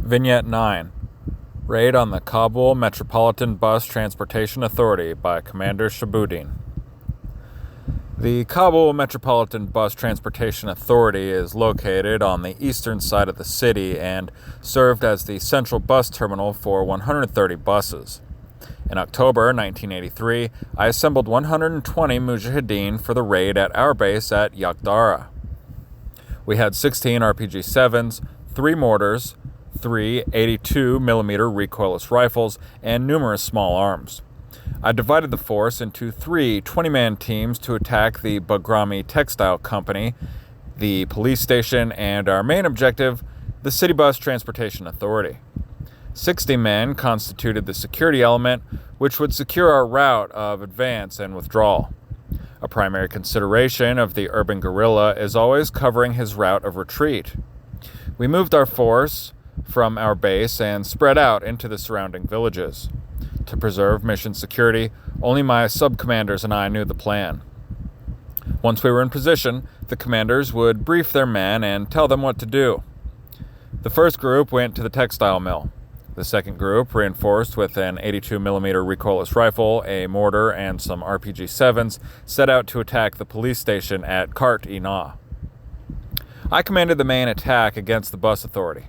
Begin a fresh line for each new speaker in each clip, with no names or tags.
Vignette 9. Raid on the Kabul Metropolitan Bus Transportation Authority by Commander Shabuddin. The Kabul Metropolitan Bus Transportation Authority is located on the eastern side of the city and served as the central bus terminal for 130 buses. In October 1983, I assembled 120 Mujahideen for the raid at our base at Yakhdara. We had 16 RPG-7s, 3 mortars, 3 82mm recoilless rifles, and numerous small arms. I divided the force into 3 20-man teams to attack the Bagrami Textile Company, the police station, and our main objective, the City Bus Transportation Authority. 60 men constituted the security element, which would secure our route of advance and withdrawal. A primary consideration of the urban guerrilla is always covering his route of retreat. We moved our force from our base and spread out into the surrounding villages. To preserve mission security, only my sub-commanders and I knew the plan. Once we were in position, the commanders would brief their men and tell them what to do. The first group went to the textile mill. The second group, reinforced with an 82mm recoilless rifle, a mortar, and some RPG-7s, set out to attack the police station at Kart-e-Nah. I commanded the main attack against the bus authority.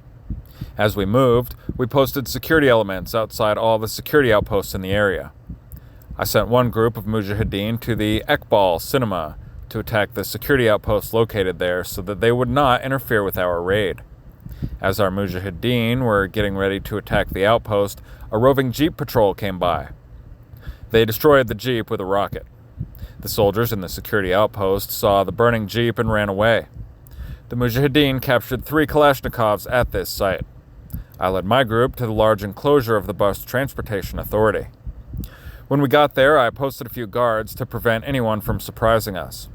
As we moved, we posted security elements outside all the security outposts in the area. I sent one group of Mujahideen to the Ekbal Cinema to attack the security outpost located there so that they would not interfere with our raid. As our Mujahideen were getting ready to attack the outpost, a roving jeep patrol came by. They destroyed the jeep with a rocket. The soldiers in the security outpost saw the burning jeep and ran away. The Mujahideen captured 3 Kalashnikovs at this site. I led my group to the large enclosure of the Bus Transportation Authority. When we got there, I posted a few guards to prevent anyone from surprising us.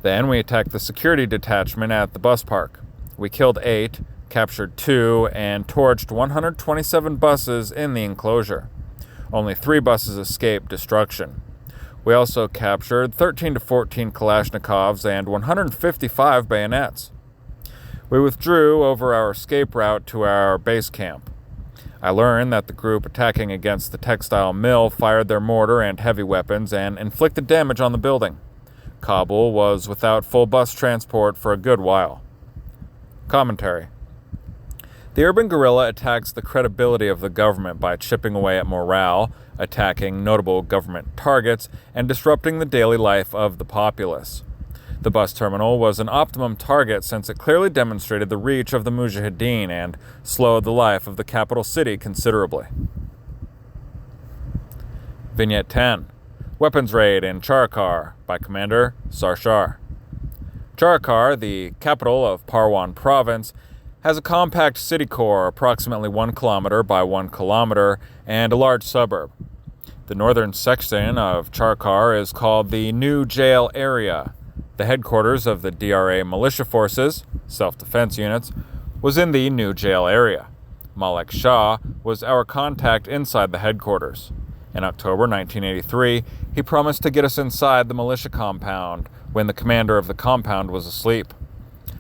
Then we attacked the security detachment at the bus park. We killed 8, captured 2, and torched 127 buses in the enclosure. Only 3 buses escaped destruction. We also captured 13 to 14 Kalashnikovs and 155 bayonets. We withdrew over our escape route to our base camp. I learned that the group attacking against the textile mill fired their mortar and heavy weapons and inflicted damage on the building. Kabul was without full bus transport for a good while. Commentary. The urban guerrilla attacks the credibility of the government by chipping away at morale, attacking notable government targets, and disrupting the daily life of the populace. The bus terminal was an optimum target since it clearly demonstrated the reach of the Mujahideen and slowed the life of the capital city considerably. Vignette 10. Weapons Raid in Charikar by Commander Sarshar. Charikar, the capital of Parwan Province, has a compact city core approximately 1 kilometer by 1 kilometer and a large suburb. The northern section of Charikar is called the New Jail Area. The headquarters of the DRA militia forces, self-defense units, was in the New Jail Area. Malek Shah was our contact inside the headquarters. In October 1983, he promised to get us inside the militia compound when the commander of the compound was asleep.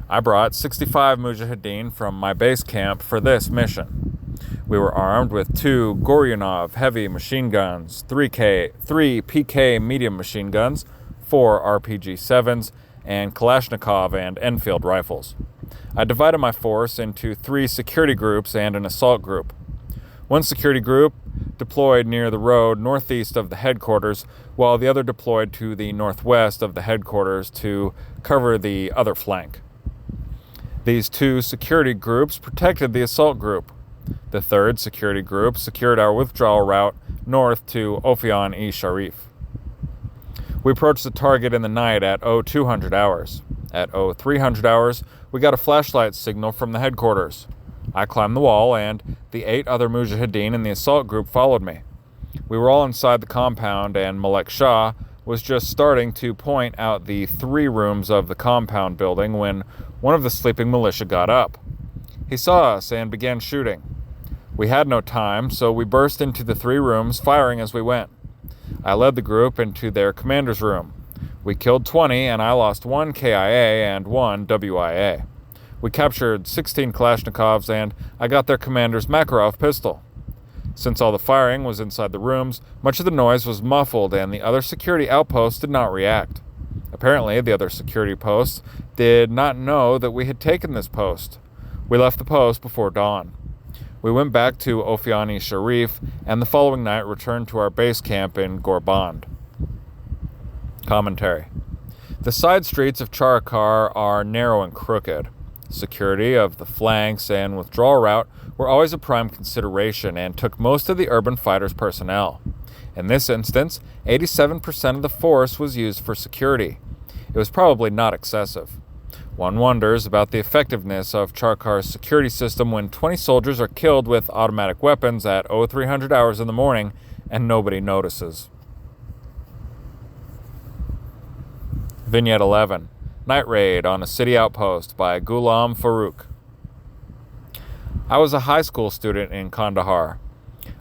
I brought 65 Mujahideen from my base camp for this mission. We were armed with 2 Goryunov heavy machine guns, 3 PK medium machine guns, 4 RPG-7s, and Kalashnikov and Enfield rifles. I divided my force into 3 security groups and an assault group. One security group deployed near the road northeast of the headquarters, while the other deployed to the northwest of the headquarters to cover the other flank. These 2 security groups protected the assault group. The 3rd security group secured our withdrawal route north to Ofian-e-Sharif. We approached the target in the night at 0200 hours. At 0300 hours, we got a flashlight signal from the headquarters. I climbed the wall, and the 8 other Mujahideen in the assault group followed me. We were all inside the compound, and Malek Shah was just starting to point out the 3 rooms of the compound building when one of the sleeping militia got up. He saw us and began shooting. We had no time, so we burst into the 3 rooms, firing as we went. I led the group into their commander's room. We killed 20, and I lost 1 KIA and 1 WIA. We captured 16 Kalashnikovs, and I got their commander's Makarov pistol. Since all the firing was inside the rooms, much of the noise was muffled, and the other security outposts did not react. Apparently, the other security posts did not know that we had taken this post. We left the post before dawn. We went back to Ofiani Sharif, and the following night returned to our base camp in Gorband. Commentary. The side streets of Charikar are narrow and crooked. Security of the flanks and withdrawal route were always a prime consideration and took most of the urban fighters' personnel. In this instance, 87% of the force was used for security. It was probably not excessive. One wonders about the effectiveness of Charikar's security system when 20 soldiers are killed with automatic weapons at 0300 hours in the morning and nobody notices. Vignette 11. Night Raid on a City Outpost by Ghulam Farooq. I was a high school student in Kandahar.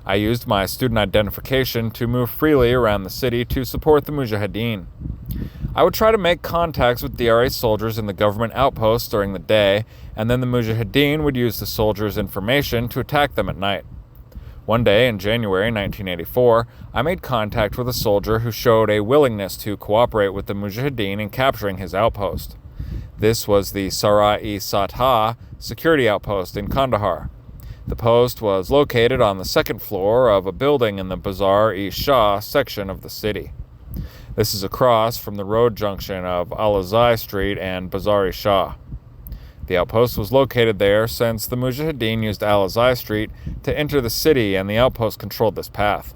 I used my student identification to move freely around the city to support the Mujahideen. I would try to make contacts with DRA soldiers in the government outposts during the day, and then the Mujahideen would use the soldiers' information to attack them at night. One day in January 1984, I made contact with a soldier who showed a willingness to cooperate with the Mujahideen in capturing his outpost. This was the Sarai-e-Satha security outpost in Kandahar. The post was located on the second floor of a building in the Bazar-e-Shah section of the city. This is across from the road junction of Al-Azai Street and Bazar-e-Shah. The outpost was located there since the Mujahideen used Al-Azai Street to enter the city, and the outpost controlled this path.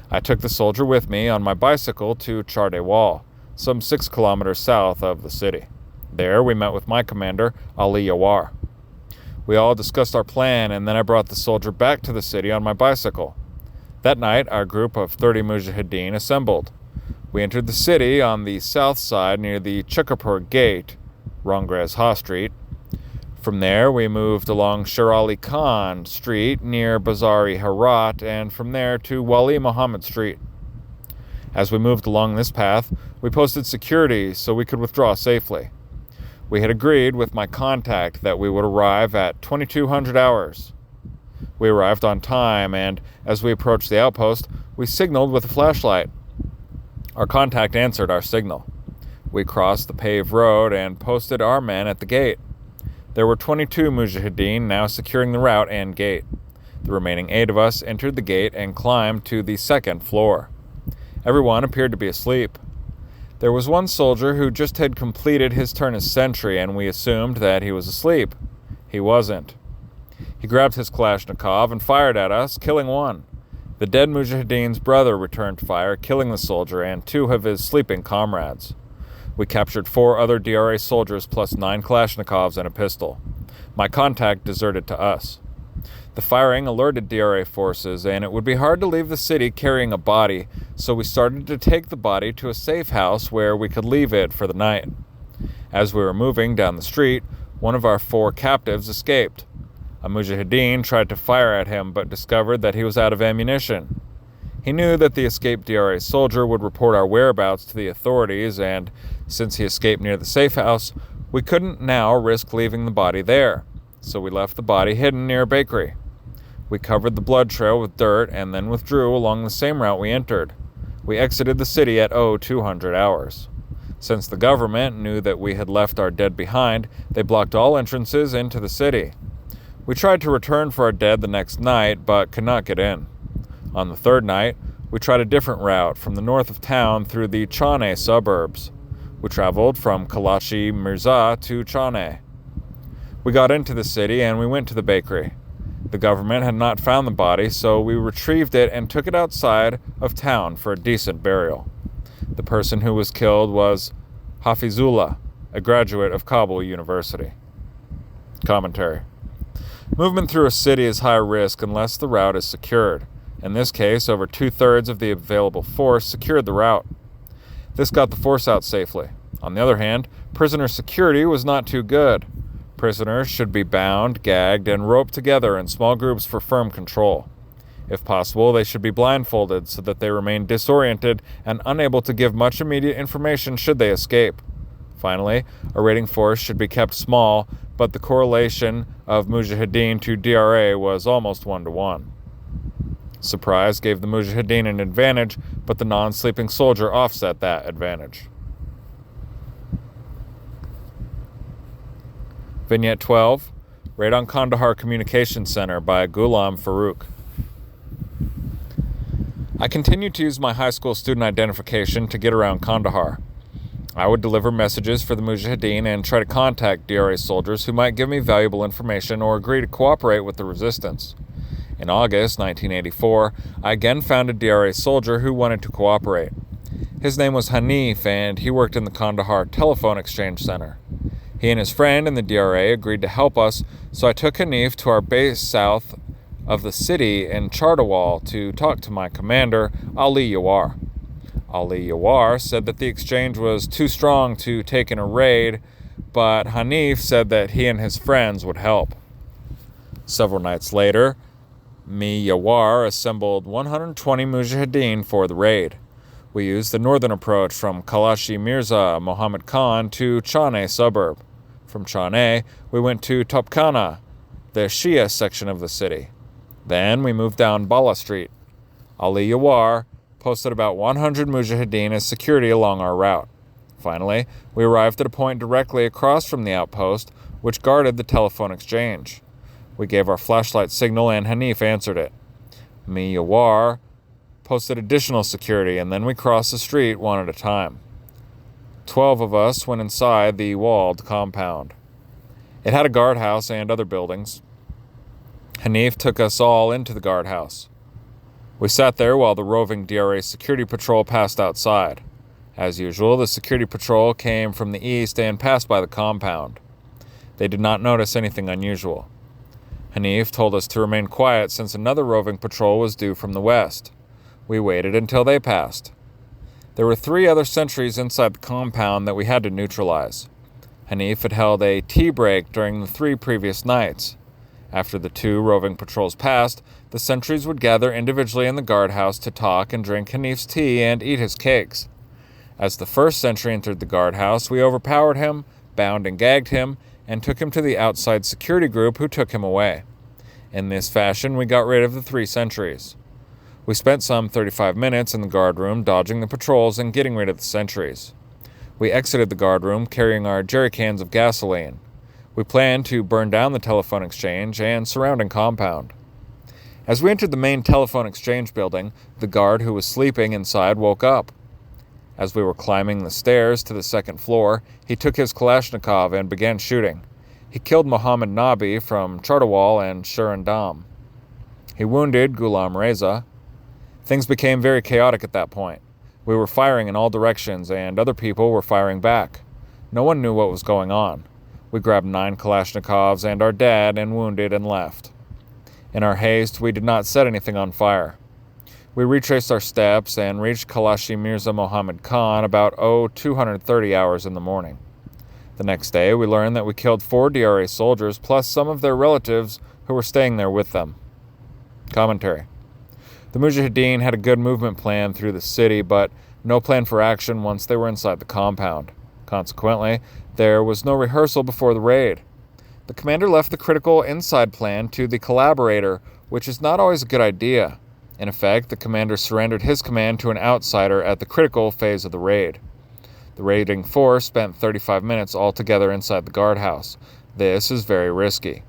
I took the soldier with me on my bicycle to Chardewal, some 6 kilometers south of the city. There we met with my commander, Ali Yawar. We all discussed our plan, and then I brought the soldier back to the city on my bicycle. That night, our group of 30 Mujahideen assembled. We entered the city on the south side near the Chakapur Gate, Rangrez Ha Street. From there, we moved along Sher Ali Khan Street near Bazar-e-Harat, and from there to Wali Muhammad Street. As we moved along this path, we posted security so we could withdraw safely. We had agreed with my contact that we would arrive at 2200 hours. We arrived on time, and as we approached the outpost, we signaled with a flashlight. Our contact answered our signal. We crossed the paved road and posted our men at the gate. There were 22 Mujahideen now securing the route and gate. The remaining 8 of us entered the gate and climbed to the second floor. Everyone appeared to be asleep. There was one soldier who just had completed his turn as sentry, and we assumed that he was asleep. He wasn't. He grabbed his Kalashnikov and fired at us, killing one. The dead Mujahideen's brother returned fire, killing the soldier and 2 of his sleeping comrades. We captured 4 other DRA soldiers plus 9 Kalashnikovs and a pistol. My contact deserted to us. The firing alerted DRA forces, and it would be hard to leave the city carrying a body, so we started to take the body to a safe house where we could leave it for the night. As we were moving down the street, one of our 4 captives escaped. A Mujahideen tried to fire at him, but discovered that he was out of ammunition. He knew that the escaped DRA soldier would report our whereabouts to the authorities, and since he escaped near the safe house, we couldn't now risk leaving the body there, so we left the body hidden near a bakery. We covered the blood trail with dirt and then withdrew along the same route we entered. We exited the city at 0200 hours. Since the government knew that we had left our dead behind, they blocked all entrances into the city. We tried to return for our dead the next night, but could not get in. On the 3rd night, we tried a different route from the north of town through the Chane suburbs. We traveled from Kalachi Mirza to Chane. We got into the city and we went to the bakery. The government had not found the body, so we retrieved it and took it outside of town for a decent burial. The person who was killed was Hafizullah, a graduate of Kabul University. Commentary. Movement through a city is high risk unless the route is secured. In this case, over 2/3 of the available force secured the route. This got the force out safely. On the other hand, prisoner security was not too good. Prisoners should be bound, gagged, and roped together in small groups for firm control. If possible, they should be blindfolded so that they remain disoriented and unable to give much immediate information should they escape. Finally, a raiding force should be kept small, but the correlation of Mujahideen to DRA was almost 1-to-1. Surprise gave the Mujahideen an advantage, but the non-sleeping soldier offset that advantage. Vignette 12, Raid on Kandahar Communications Center by Ghulam Farooq. I continued to use my high school student identification to get around Kandahar. I would deliver messages for the Mujahideen and try to contact DRA soldiers who might give me valuable information or agree to cooperate with the resistance. In August 1984, I again found a DRA soldier who wanted to cooperate. His name was Hanif, and he worked in the Kandahar Telephone Exchange Center. He and his friend in the DRA agreed to help us, so I took Hanif to our base south of the city in Chardawal to talk to my commander, Ali Yawar. Ali Yawar said that the exchange was too strong to take in a raid, but Hanif said that he and his friends would help. Several nights later, Yawar assembled 120 Mujahideen for the raid. We used the northern approach from Kalashi Mirza Mohammed Khan to Chane suburb. From Chane, we went to Topkana, the Shia section of the city. Then we moved down Bala Street. Ali Yawar posted about 100 Mujahideen as security along our route. Finally, we arrived at a point directly across from the outpost, which guarded the telephone exchange. We gave our flashlight signal and Hanif answered it. Yawar posted additional security, and then we crossed the street one at a time. 12 of us went inside the walled compound. It had a guardhouse and other buildings. Hanif took us all into the guardhouse. We sat there while the roving DRA security patrol passed outside. As usual, the security patrol came from the east and passed by the compound. They did not notice anything unusual. Hanif told us to remain quiet since another roving patrol was due from the west. We waited until they passed. There were 3 other sentries inside the compound that we had to neutralize. Hanif had held a tea break during the 3 previous nights. After the 2 roving patrols passed, the sentries would gather individually in the guardhouse to talk and drink Hanif's tea and eat his cakes. As the first sentry entered the guardhouse, we overpowered him, bound and gagged him, and took him to the outside security group who took him away. In this fashion, we got rid of the 3 sentries. We spent some 35 minutes in the guard room dodging the patrols and getting rid of the sentries. We exited the guard room carrying our jerry cans of gasoline. We planned to burn down the telephone exchange and surrounding compound. As we entered the main telephone exchange building, the guard who was sleeping inside woke up. As we were climbing the stairs to the 2nd floor, he took his Kalashnikov and began shooting. He killed Mohammed Nabi from Chardawal and Shurandam. He wounded Ghulam Reza. Things became very chaotic at that point. We were firing in all directions, and other people were firing back. No one knew what was going on. We grabbed 9 Kalashnikovs and our dead and wounded and left. In our haste, we did not set anything on fire. We retraced our steps and reached Kalashi Mirza Mohammed Khan about 230 hours in the morning. The next day, we learned that we killed 4 DRA soldiers plus some of their relatives who were staying there with them. Commentary. The Mujahideen had a good movement plan through the city, but no plan for action once they were inside the compound. Consequently, there was no rehearsal before the raid. The commander left the critical inside plan to the collaborator, which is not always a good idea. In effect, the commander surrendered his command to an outsider at the critical phase of the raid. The raiding force spent 35 minutes altogether inside the guardhouse. This is very risky.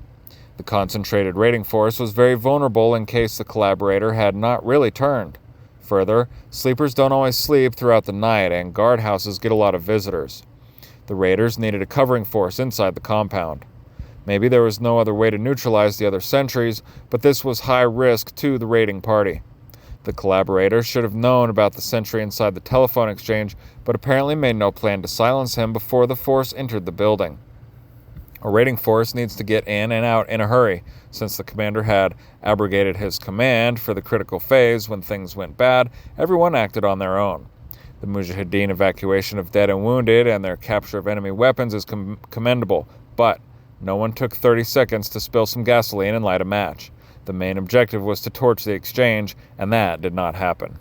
The concentrated raiding force was very vulnerable in case the collaborator had not really turned. Further, sleepers don't always sleep throughout the night, and guardhouses get a lot of visitors. The raiders needed a covering force inside the compound. Maybe there was no other way to neutralize the other sentries, but this was high risk to the raiding party. The collaborator should have known about the sentry inside the telephone exchange, but apparently made no plan to silence him before the force entered the building. A raiding force needs to get in and out in a hurry, since the commander had abrogated his command for the critical phase when things went bad. Everyone acted on their own. The Mujahideen evacuation of dead and wounded and their capture of enemy weapons is commendable, but no one took 30 seconds to spill some gasoline and light a match. The main objective was to torch the exchange, and that did not happen.